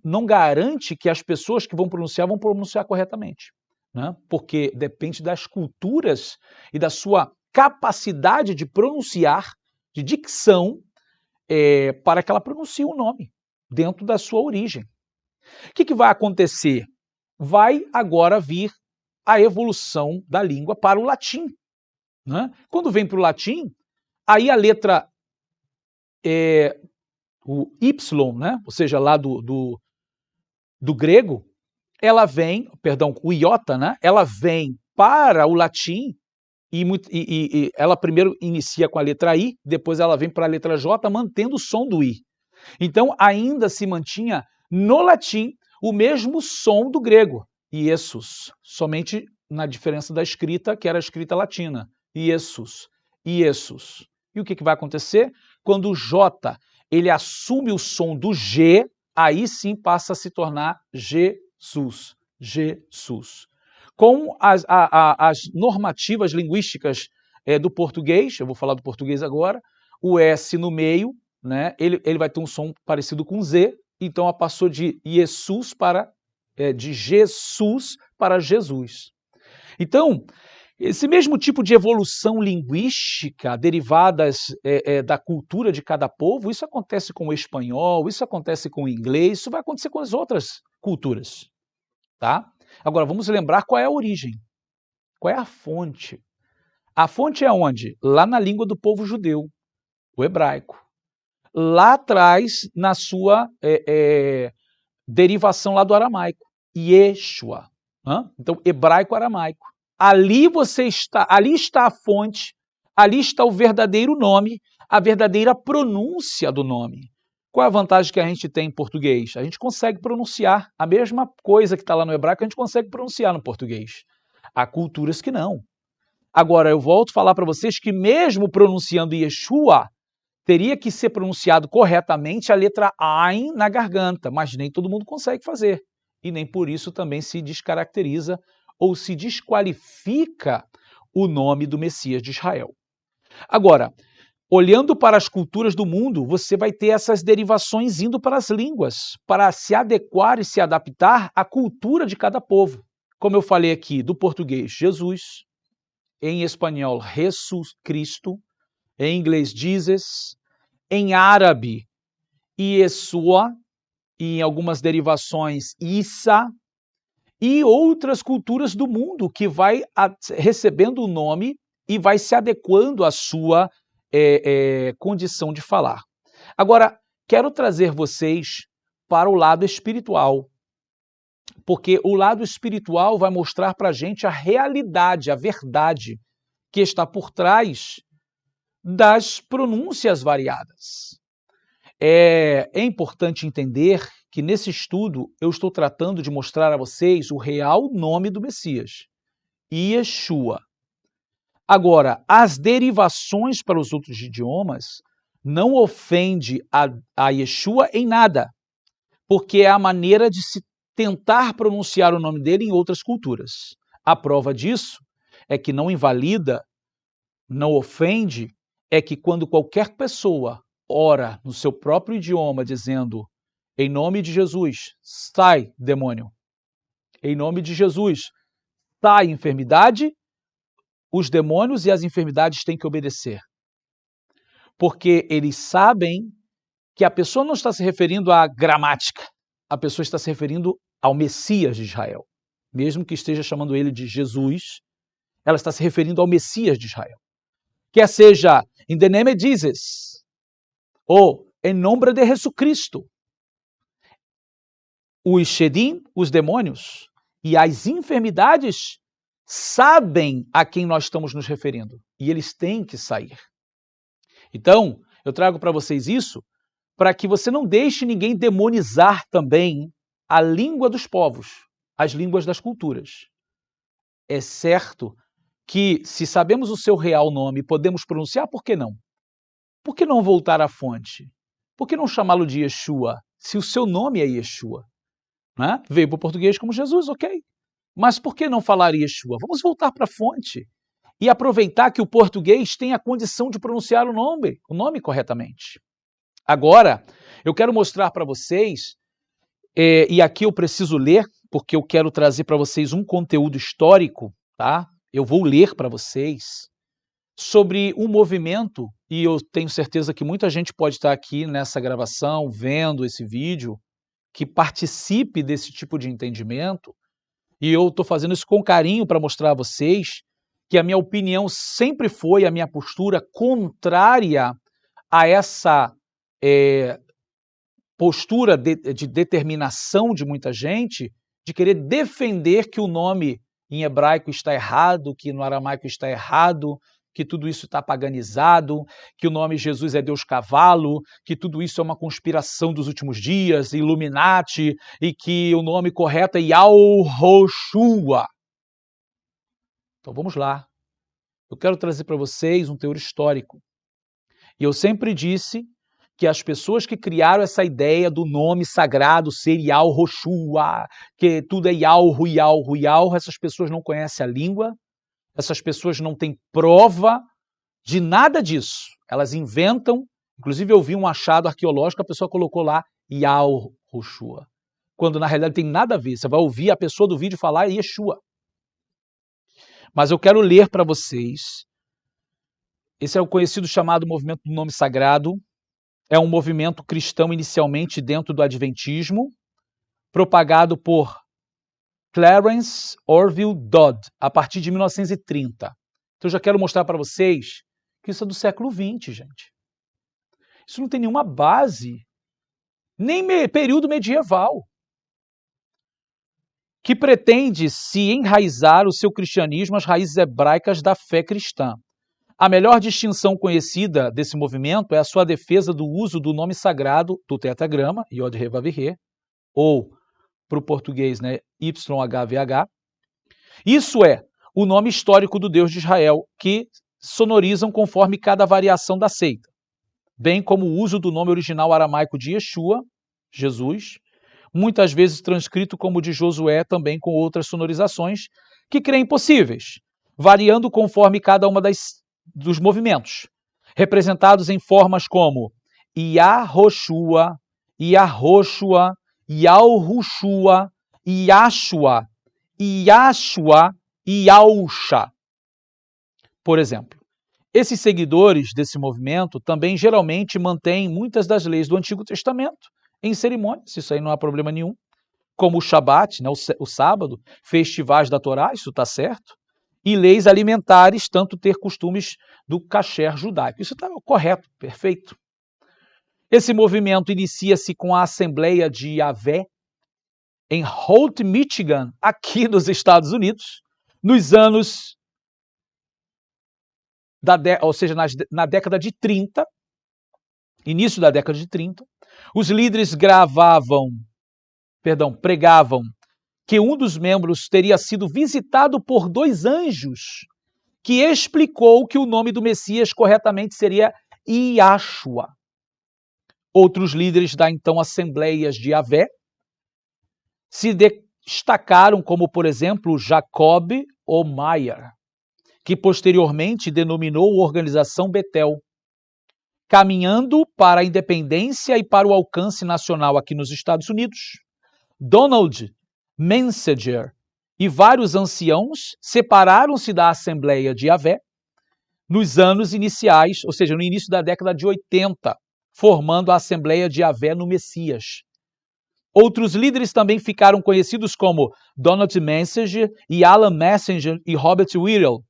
não garante que as pessoas que vão pronunciar corretamente, né? Porque depende das culturas e da sua capacidade de pronunciar, de dicção, para que ela pronuncie o nome dentro da sua origem. O que vai acontecer? Vai agora vir a evolução da língua para o latim, né? Quando vem para o latim, aí a letra o Y, né? Ou seja, lá do grego, ela vem, perdão, o iota, né? Ela vem para o latim e ela primeiro inicia com a letra I, depois ela vem para a letra J, mantendo o som do I. Então, ainda se mantinha no latim o mesmo som do grego, Iesus, somente na diferença da escrita, que era a escrita latina, Iesus, Iesus. E o que vai acontecer? Quando o J ele assume o som do G, aí sim passa a se tornar Jesus, Jesus. Com as normativas linguísticas do português, eu vou falar do português agora, o S no meio, né, ele vai ter um som parecido com Z, então ela passou de Jesus de Jesus para Jesus. Então, esse mesmo tipo de evolução linguística derivadas da cultura de cada povo, isso acontece com o espanhol, isso acontece com o inglês, isso vai acontecer com as outras culturas, tá? Agora, vamos lembrar qual é a origem, qual é a fonte. A fonte é onde? Lá na língua do povo judeu, o hebraico. Lá atrás, na sua derivação lá do aramaico, Yeshua. Então, hebraico-aramaico. Ali está a fonte, ali está o verdadeiro nome, a verdadeira pronúncia do nome. Qual é a vantagem que a gente tem em português? A gente consegue pronunciar a mesma coisa que está lá no hebraico, a gente consegue pronunciar no português. Há culturas que não. Agora, eu volto a falar para vocês que mesmo pronunciando Yeshua, teria que ser pronunciado corretamente a letra Ain na garganta, mas nem todo mundo consegue fazer. E nem por isso também se descaracteriza ou se desqualifica o nome do Messias de Israel. Agora, olhando para as culturas do mundo, você vai ter essas derivações indo para as línguas, para se adequar e se adaptar à cultura de cada povo. Como eu falei aqui, do português, Jesus, em espanhol, Jesus Cristo, em inglês, Jesus, em árabe, Yeshua, e em algumas derivações, Isa, e outras culturas do mundo que vai recebendo o nome e vai se adequando à sua condição de falar. Agora, quero trazer vocês para o lado espiritual, porque o lado espiritual vai mostrar para a gente a realidade, a verdade que está por trás das pronúncias variadas. É importante entender que nesse estudo eu estou tratando de mostrar a vocês o real nome do Messias, Yeshua. Agora, as derivações para os outros idiomas não ofende a Yeshua em nada, porque é a maneira de se tentar pronunciar o nome dele em outras culturas. A prova disso é que não invalida, não ofende, é que quando qualquer pessoa ora no seu próprio idioma dizendo: em nome de Jesus, sai, demônio. Em nome de Jesus, sai, enfermidade. Os demônios e as enfermidades têm que obedecer. Porque eles sabem que a pessoa não está se referindo à gramática. A pessoa está se referindo ao Messias de Israel. Mesmo que esteja chamando ele de Jesus, ela está se referindo ao Messias de Israel. Quer seja, in the name of Jesus, ou em nome de Jesus Cristo. Os Shedim, os demônios e as enfermidades sabem a quem nós estamos nos referindo e eles têm que sair. Então, eu trago para vocês isso para que você não deixe ninguém demonizar também a língua dos povos, as línguas das culturas. É certo que, se sabemos o seu real nome e podemos pronunciar, por que não? Por que não voltar à fonte? Por que não chamá-lo de Yeshua, se o seu nome é Yeshua? Né? Veio para o português como Jesus, ok. Mas por que não falar Yeshua? Vamos voltar para a fonte e aproveitar que o português tem a condição de pronunciar o nome corretamente. Agora, eu quero mostrar para vocês, e aqui eu preciso ler, porque eu quero trazer para vocês um conteúdo histórico, tá? Eu vou ler para vocês sobre um movimento, e eu tenho certeza que muita gente pode estar aqui nessa gravação, vendo esse vídeo, que participe desse tipo de entendimento, e eu estou fazendo isso com carinho para mostrar a vocês que a minha opinião sempre foi, a minha postura contrária a essa postura de determinação de muita gente, de querer defender que o nome em hebraico está errado, que no aramaico está errado, que tudo isso está paganizado, que o nome Jesus é Deus cavalo, que tudo isso é uma conspiração dos últimos dias, Illuminati, e que o nome correto é Yahushua. Então vamos lá. Eu quero trazer para vocês um teor histórico. E eu sempre disse que as pessoas que criaram essa ideia do nome sagrado ser Yahushua, que tudo é Yahu, essas pessoas não conhecem a língua, essas pessoas não têm prova de nada disso. Elas inventam, inclusive eu vi um achado arqueológico, a pessoa colocou lá Yahushua, quando na realidade tem nada a ver. Você vai ouvir a pessoa do vídeo falar Yeshua. Mas eu quero ler para vocês. Esse é o conhecido chamado movimento do nome sagrado. É um movimento cristão inicialmente dentro do Adventismo, propagado por Clarence Orville Dodd, a partir de 1930. Então eu já quero mostrar para vocês que isso é do século XX, gente. Isso não tem nenhuma base, nem período medieval, que pretende se enraizar o seu cristianismo às raízes hebraicas da fé cristã. A melhor distinção conhecida desse movimento é a sua defesa do uso do nome sagrado do tetragrama, Yod-He-Vav-He, ou, para o português, né, YHVH. Isso é o nome histórico do Deus de Israel, que sonorizam conforme cada variação da seita, bem como o uso do nome original aramaico de Yeshua, Jesus, muitas vezes transcrito como de Josué, também com outras sonorizações, que creem possíveis, variando conforme cada uma dos movimentos, representados em formas como Yahoshua, Yahoshua, Yahushua, Yashua, Yashua e Yausha. Por exemplo, esses seguidores desse movimento também geralmente mantêm muitas das leis do Antigo Testamento em cerimônias, isso aí não há problema nenhum, como o Shabat, né, o sábado, festivais da Torá, isso está certo, e leis alimentares, tanto ter costumes do kasher judaico. Isso está correto, perfeito. Esse movimento inicia-se com a Assembleia de Yahvé em Holt, Michigan, aqui nos Estados Unidos, nos anos, ou seja, na década de 30, início da década de 30, os líderes pregavam que um dos membros teria sido visitado por 2 anjos, que explicou que o nome do Messias corretamente seria Yahshua. Outros líderes da então Assembleias de Yahvé se destacaram como, por exemplo, Jacob Omeyer, que posteriormente denominou a organização Betel, caminhando para a independência e para o alcance nacional aqui nos Estados Unidos. Donald Mensager e vários anciãos separaram-se da Assembleia de Yahvé nos anos iniciais, ou seja, no início da década de 80, formando a Assembleia de Yahvé no Messias. Outros líderes também ficaram conhecidos como Donald Mensager e Alan Messenger e Robert Whittle,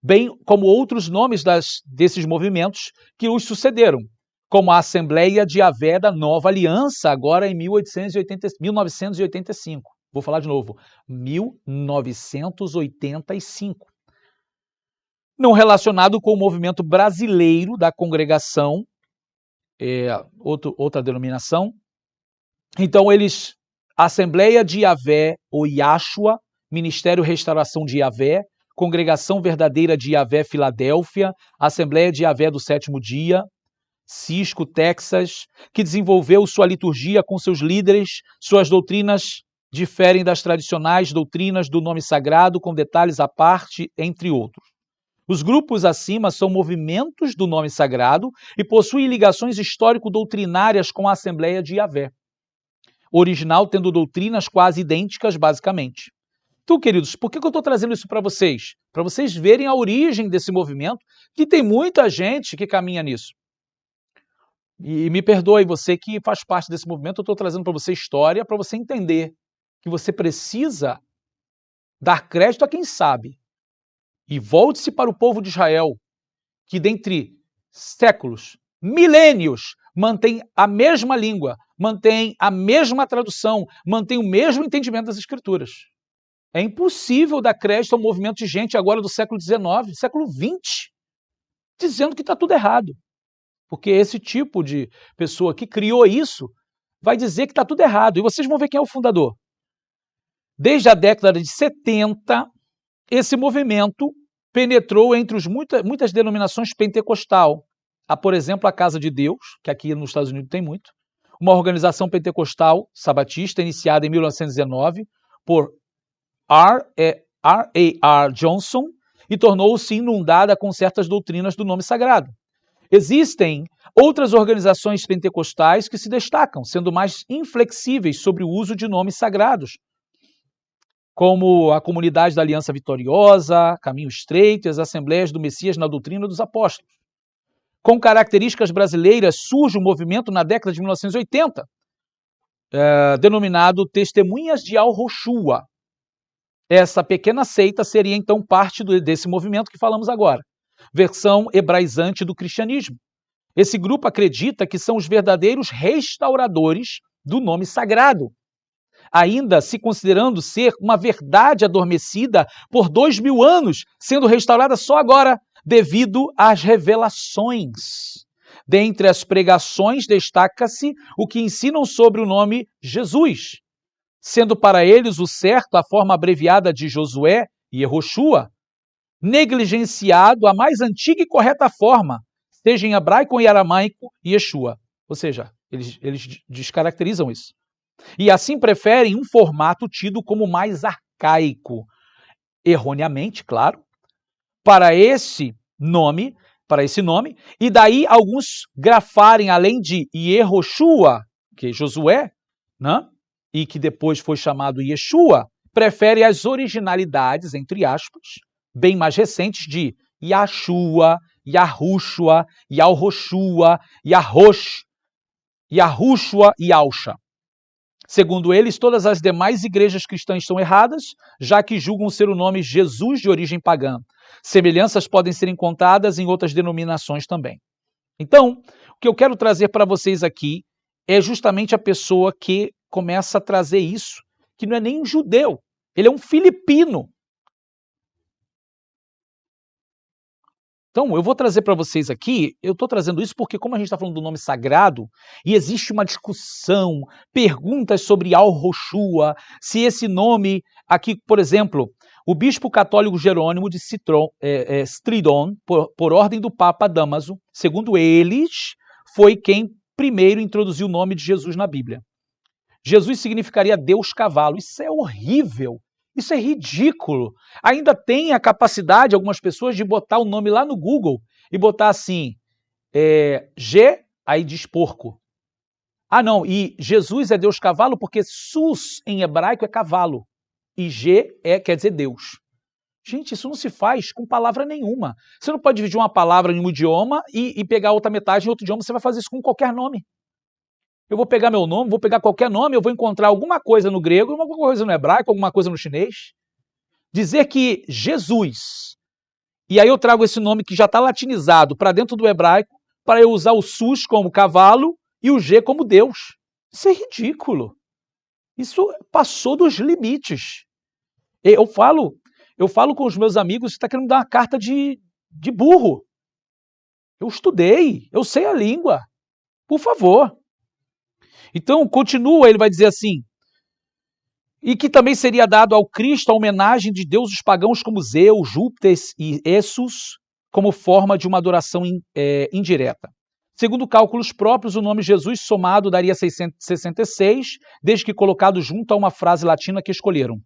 bem como outros nomes desses movimentos que os sucederam, como a Assembleia de Yahvé da Nova Aliança, agora em 1985. Vou falar de novo, 1985. Não relacionado com o movimento brasileiro da congregação outra denominação. Então eles, Assembleia de Yahvé, ou Yahshua, Ministério Restauração de Yahvé, Congregação Verdadeira de Yahvé Filadélfia, Assembleia de Yahvé do Sétimo Dia, Cisco, Texas, que desenvolveu sua liturgia com seus líderes, suas doutrinas diferem das tradicionais doutrinas do nome sagrado, com detalhes à parte, entre outros. Os grupos acima são movimentos do nome sagrado e possuem ligações histórico-doutrinárias com a Assembleia de Yahvé, original tendo doutrinas quase idênticas, basicamente. Então, queridos, por que eu estou trazendo isso para vocês? Para vocês verem a origem desse movimento, que tem muita gente que caminha nisso. E me perdoe, você que faz parte desse movimento, eu estou trazendo para você história, para você entender que você precisa dar crédito a quem sabe. E volte-se para o povo de Israel, que dentre séculos, milênios, mantém a mesma língua, mantém a mesma tradução, mantém o mesmo entendimento das Escrituras. É impossível dar crédito ao movimento de gente agora do século XIX, século XX, dizendo que está tudo errado. Porque esse tipo de pessoa que criou isso vai dizer que está tudo errado. E vocês vão ver quem é o fundador. Desde a década de 70, esse movimento penetrou entre muitas denominações pentecostal. Há, por exemplo, a Casa de Deus, que aqui nos Estados Unidos tem muito, uma organização pentecostal sabatista iniciada em 1919 por R.A.R. Johnson e tornou-se inundada com certas doutrinas do nome sagrado. Existem outras organizações pentecostais que se destacam, sendo mais inflexíveis sobre o uso de nomes sagrados, como a Comunidade da Aliança Vitoriosa, Caminho Estreito e as Assembleias do Messias na Doutrina dos Apóstolos. Com características brasileiras, surge um movimento na década de 1980, denominado Testemunhas de Al-Roshua. Essa pequena seita seria então parte desse movimento que falamos agora, versão hebraizante do cristianismo. Esse grupo acredita que são os verdadeiros restauradores do nome sagrado, ainda se considerando ser uma verdade adormecida por 2000 anos, sendo restaurada só agora devido às revelações. Dentre as pregações destaca-se o que ensinam sobre o nome Jesus, sendo para eles o certo a forma abreviada de Josué e Yehoshua, negligenciado a mais antiga e correta forma, seja em hebraico ou em aramaico, Yeshua. Ou seja, eles descaracterizam isso. E assim preferem um formato tido como mais arcaico, erroneamente, claro, para esse nome, e daí alguns grafarem, além de Yehoshua, que é Josué, né? E que depois foi chamado Yeshua, prefere as originalidades, entre aspas, bem mais recentes de Yahshua, Yahushua, Yalroshua, Yahosh, Yahushua e Yalsha. Segundo eles, todas as demais igrejas cristãs estão erradas, já que julgam ser o nome Jesus de origem pagã. Semelhanças podem ser encontradas em outras denominações também. Então, o que eu quero trazer para vocês aqui é justamente a pessoa que começa a trazer isso, que não é nem um judeu, ele é um filipino. Então, eu vou trazer para vocês aqui, eu estou trazendo isso porque como a gente está falando do nome sagrado, e existe uma discussão, perguntas sobre Al-Roshua, se esse nome aqui, por exemplo, o bispo católico Jerônimo de Stridon, por ordem do Papa Damaso, segundo eles, foi quem primeiro introduziu o nome de Jesus na Bíblia. Jesus significaria Deus cavalo. Isso é horrível. Isso é ridículo. Ainda tem a capacidade, algumas pessoas, de botar o nome lá no Google e botar assim, G, aí diz porco. Ah, não, e Jesus é Deus cavalo porque sus em hebraico é cavalo e G quer dizer Deus. Gente, isso não se faz com palavra nenhuma. Você não pode dividir uma palavra em um idioma e pegar outra metade em outro idioma, você vai fazer isso com qualquer nome. Eu vou pegar meu nome, vou pegar qualquer nome, eu vou encontrar alguma coisa no grego, alguma coisa no hebraico, alguma coisa no chinês. Dizer que Jesus, e aí eu trago esse nome que já está latinizado para dentro do hebraico, para eu usar o sus como cavalo e o G como Deus. Isso é ridículo. Isso passou dos limites. Eu falo com os meus amigos, você está querendo me dar uma carta de burro. Eu estudei, eu sei a língua. Por favor. Então, continua, ele vai dizer assim, e que também seria dado ao Cristo a homenagem de deuses pagãos como Zeus, Júpiter e Essus, como forma de uma adoração indireta. Segundo cálculos próprios, o nome Jesus somado daria 666, desde que colocado junto a uma frase latina que escolheram.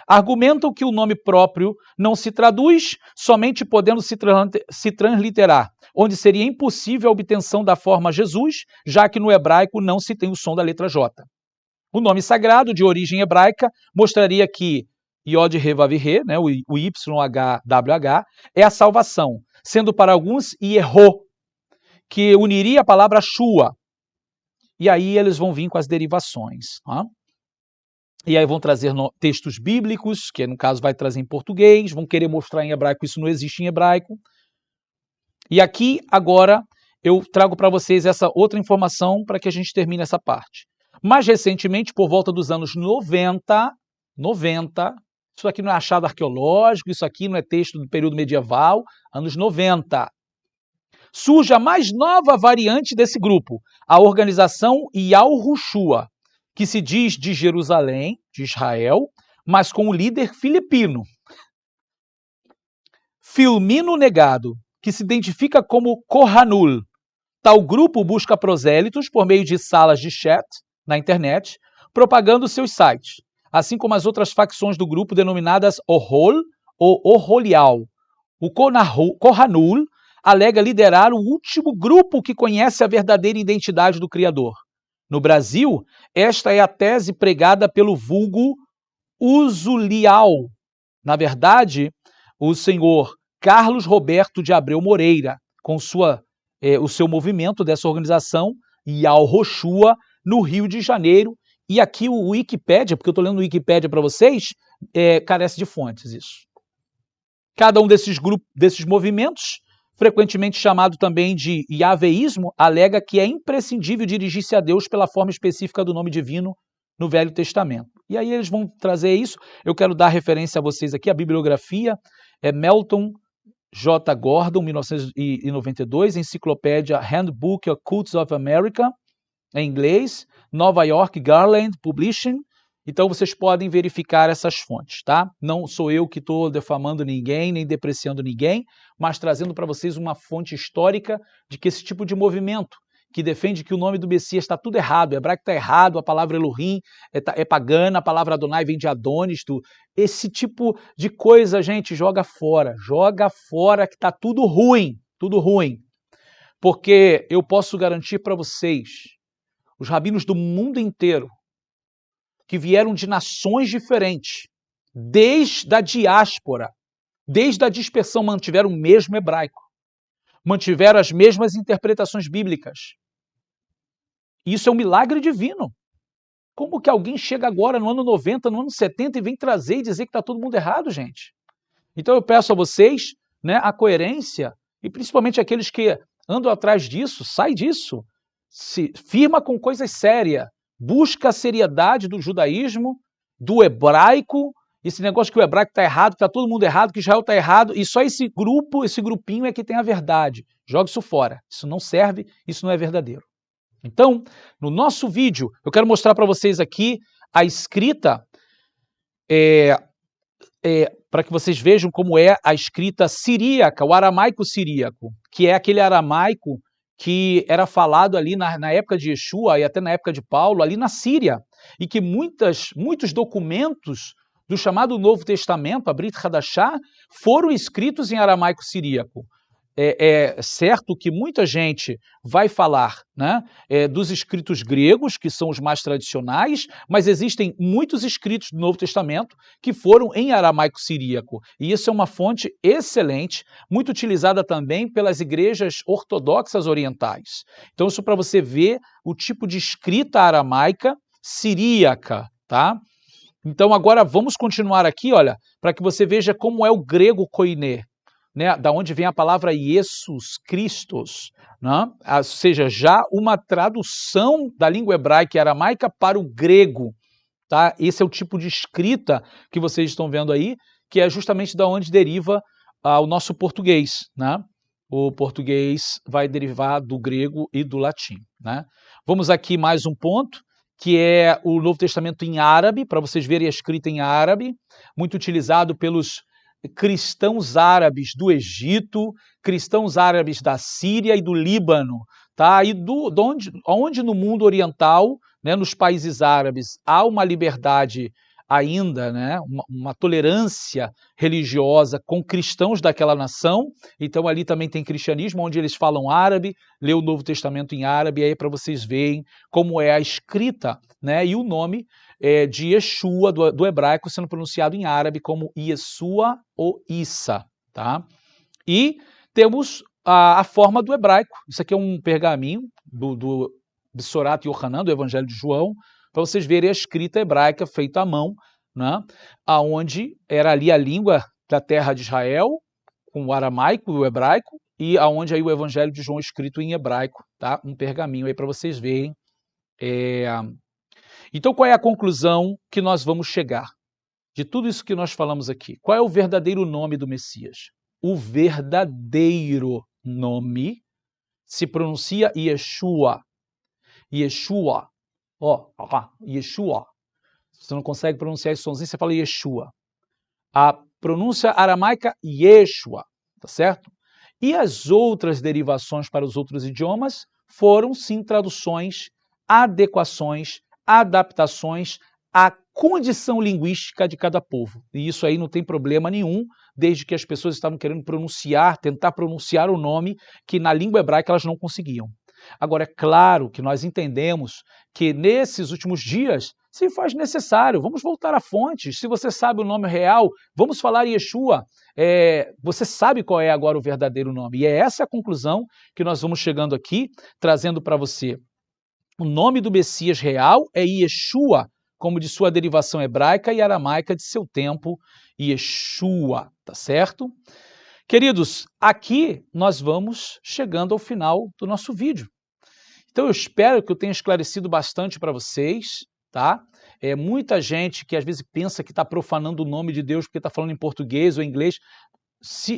Argumentam que o nome próprio não se traduz, somente podendo se transliterar, onde seria impossível a obtenção da forma Jesus, já que no hebraico não se tem o som da letra J. O nome sagrado, de origem hebraica, mostraria que Yod He Vav He, né, o YHWH, é a salvação, sendo para alguns Yehô, que uniria a palavra Shua. E aí eles vão vir com as derivações. Tá? E aí vão trazer textos bíblicos, que no caso vai trazer em português, vão querer mostrar em hebraico, isso não existe em hebraico. E aqui, agora, eu trago para vocês essa outra informação para que a gente termine essa parte. Mais recentemente, por volta dos anos 90, isso aqui não é achado arqueológico, isso aqui não é texto do período medieval, anos 90. Surge a mais nova variante desse grupo, a organização Yahushua, que se diz de Jerusalém, de Israel, mas com o líder filipino. Filmino Negado, que se identifica como Kohanul. Tal grupo busca prosélitos por meio de salas de chat na internet, propagando seus sites, assim como as outras facções do grupo denominadas Ohol ou Oholial. O Kohanul alega liderar o último grupo que conhece a verdadeira identidade do Criador. No Brasil, esta é a tese pregada pelo vulgo Usulial. Na verdade, o senhor Carlos Roberto de Abreu Moreira, com o seu movimento dessa organização, Yahushua, no Rio de Janeiro. E aqui o Wikipédia, porque eu estou lendo o Wikipédia para vocês, carece de fontes isso. Cada um desses grupos, desses movimentos, frequentemente chamado também de Yahveísmo, alega que é imprescindível dirigir-se a Deus pela forma específica do nome divino no Velho Testamento. E aí eles vão trazer isso. Eu quero dar referência a vocês aqui, a bibliografia é Melton J. Gordon, 1992, Enciclopédia Handbook of Cults of America, em inglês, Nova York Garland Publishing. Então vocês podem verificar essas fontes, tá? Não sou eu que estou defamando ninguém, nem depreciando ninguém, mas trazendo para vocês uma fonte histórica de que esse tipo de movimento, que defende que o nome do Messias está tudo errado, o hebraico está errado, a palavra Elohim é pagana, a palavra Adonai vem de Adonis, esse tipo de coisa, gente, joga fora que está tudo ruim, porque eu posso garantir para vocês, os rabinos do mundo inteiro, que vieram de nações diferentes, desde a diáspora, desde a dispersão, mantiveram o mesmo hebraico, mantiveram as mesmas interpretações bíblicas. Isso é um milagre divino. Como que alguém chega agora no ano 90, no ano 70 e vem trazer e dizer que está todo mundo errado, gente? Então eu peço a vocês, né, a coerência, e principalmente aqueles que andam atrás disso, sai disso, se firma com coisas sérias, busca a seriedade do judaísmo, do hebraico, esse negócio que o hebraico está errado, que está todo mundo errado, que Israel está errado, e só esse grupinho é que tem a verdade. Joga isso fora. Isso não serve, isso não é verdadeiro. Então, no nosso vídeo, eu quero mostrar para vocês aqui a escrita, para que vocês vejam como é a escrita siríaca, o aramaico siríaco, que é aquele aramaico que era falado ali na época de Yeshua e até na época de Paulo, ali na Síria, e que muitos documentos do chamado Novo Testamento, a Brit Hadashah, foram escritos em aramaico siríaco. É certo que muita gente vai falar, né, dos escritos gregos, que são os mais tradicionais, mas existem muitos escritos do Novo Testamento que foram em aramaico siríaco. E isso é uma fonte excelente, muito utilizada também pelas igrejas ortodoxas orientais. Então isso para você ver o tipo de escrita aramaica siríaca, tá? Então agora vamos continuar aqui, olha, para que você veja como é o grego koiné. Né, da onde vem a palavra Jesus Christos, né? Ou seja, já uma tradução da língua hebraica e aramaica para o grego. Tá? Esse é o tipo de escrita que vocês estão vendo aí, que é justamente da onde deriva o nosso português. Né? o português vai derivar do grego e do latim, né? Vamos aqui mais um ponto, que é o Novo Testamento em árabe, para vocês verem a escrita em árabe, muito utilizado pelos cristãos árabes do Egito, cristãos árabes da Síria e do Líbano, tá? E onde no mundo oriental, né, nos países árabes, há uma liberdade ainda, né, uma tolerância religiosa com cristãos daquela nação, então ali também tem cristianismo, onde eles falam árabe, lê o Novo Testamento em árabe, aí para vocês verem como é a escrita, né, e o nome de Yeshua, do hebraico, sendo pronunciado em árabe como Yeshua ou Issa, tá? E temos a forma do hebraico, isso aqui é um pergaminho do Sorat Yohanan, do Evangelho de João, para vocês verem a escrita hebraica feita à mão, né, aonde era ali a língua da terra de Israel, com o aramaico e o hebraico, e aonde aí o Evangelho de João escrito em hebraico, tá? Um pergaminho aí para vocês verem. Então, qual é a conclusão que nós vamos chegar de tudo isso que nós falamos aqui? Qual é o verdadeiro nome do Messias? O verdadeiro nome se pronuncia Yeshua. Yeshua. Yeshua. Se você não consegue pronunciar esse sonzinho, você fala Yeshua. A pronúncia aramaica, Yeshua, tá certo? E as outras derivações para os outros idiomas foram, sim, traduções, adequações, adaptações à condição linguística de cada povo. E isso aí não tem problema nenhum, desde que as pessoas estavam querendo tentar pronunciar o nome que na língua hebraica elas não conseguiam. Agora, é claro que nós entendemos que nesses últimos dias se faz necessário, vamos voltar à fonte. Se você sabe o nome real, vamos falar Yeshua. Você sabe qual é agora o verdadeiro nome. E é essa a conclusão que nós vamos chegando aqui, trazendo para você. O nome do Messias real é Yeshua, como de sua derivação hebraica e aramaica de seu tempo, Yeshua, tá certo? Queridos, aqui nós vamos chegando ao final do nosso vídeo. Então eu espero que eu tenha esclarecido bastante para vocês, tá? Muita gente que às vezes pensa que está profanando o nome de Deus porque está falando em português ou inglês,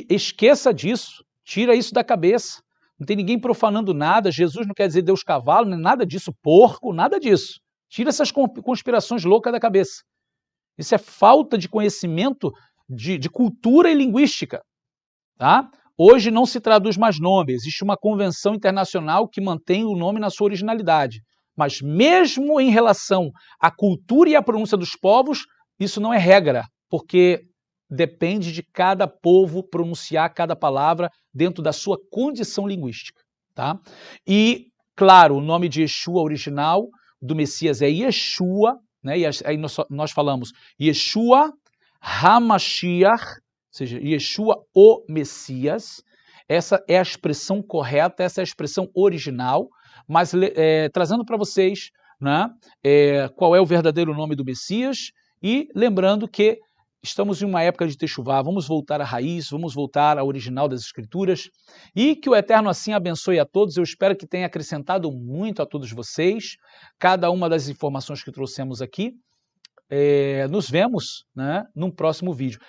esqueça disso, tira isso da cabeça. Não tem ninguém profanando nada, Jesus não quer dizer Deus cavalo, nem nada disso, porco, nada disso. Tira essas conspirações loucas da cabeça. Isso é falta de conhecimento de cultura e linguística. Tá? Hoje não se traduz mais nome, existe uma convenção internacional que mantém o nome na sua originalidade. Mas mesmo em relação à cultura e à pronúncia dos povos, isso não é regra, porque depende de cada povo pronunciar cada palavra dentro da sua condição linguística. Tá? E, claro, o nome de Yeshua original do Messias é Yeshua, né? E aí nós falamos Yeshua HaMashiach, ou seja, Yeshua, o Messias. Essa é a expressão correta, essa é a expressão original, mas trazendo para vocês, né, qual é o verdadeiro nome do Messias e lembrando que estamos em uma época de Techuvá, vamos voltar à raiz, vamos voltar ao original das Escrituras e que o Eterno assim abençoe a todos. Eu espero que tenha acrescentado muito a todos vocês, cada uma das informações que trouxemos aqui. Nos vemos, né, num próximo vídeo.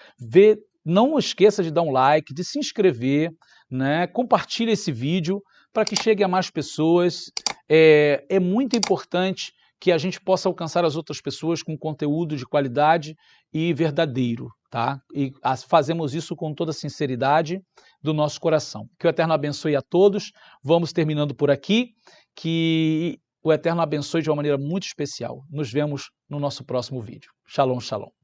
Não esqueça de dar um like, de se inscrever, né? Compartilhe esse vídeo para que chegue a mais pessoas. É muito importante que a gente possa alcançar as outras pessoas com conteúdo de qualidade e verdadeiro, tá? E fazemos isso com toda a sinceridade do nosso coração. Que o Eterno abençoe a todos. Vamos terminando por aqui. Que o Eterno abençoe de uma maneira muito especial. Nos vemos no nosso próximo vídeo. Shalom, shalom.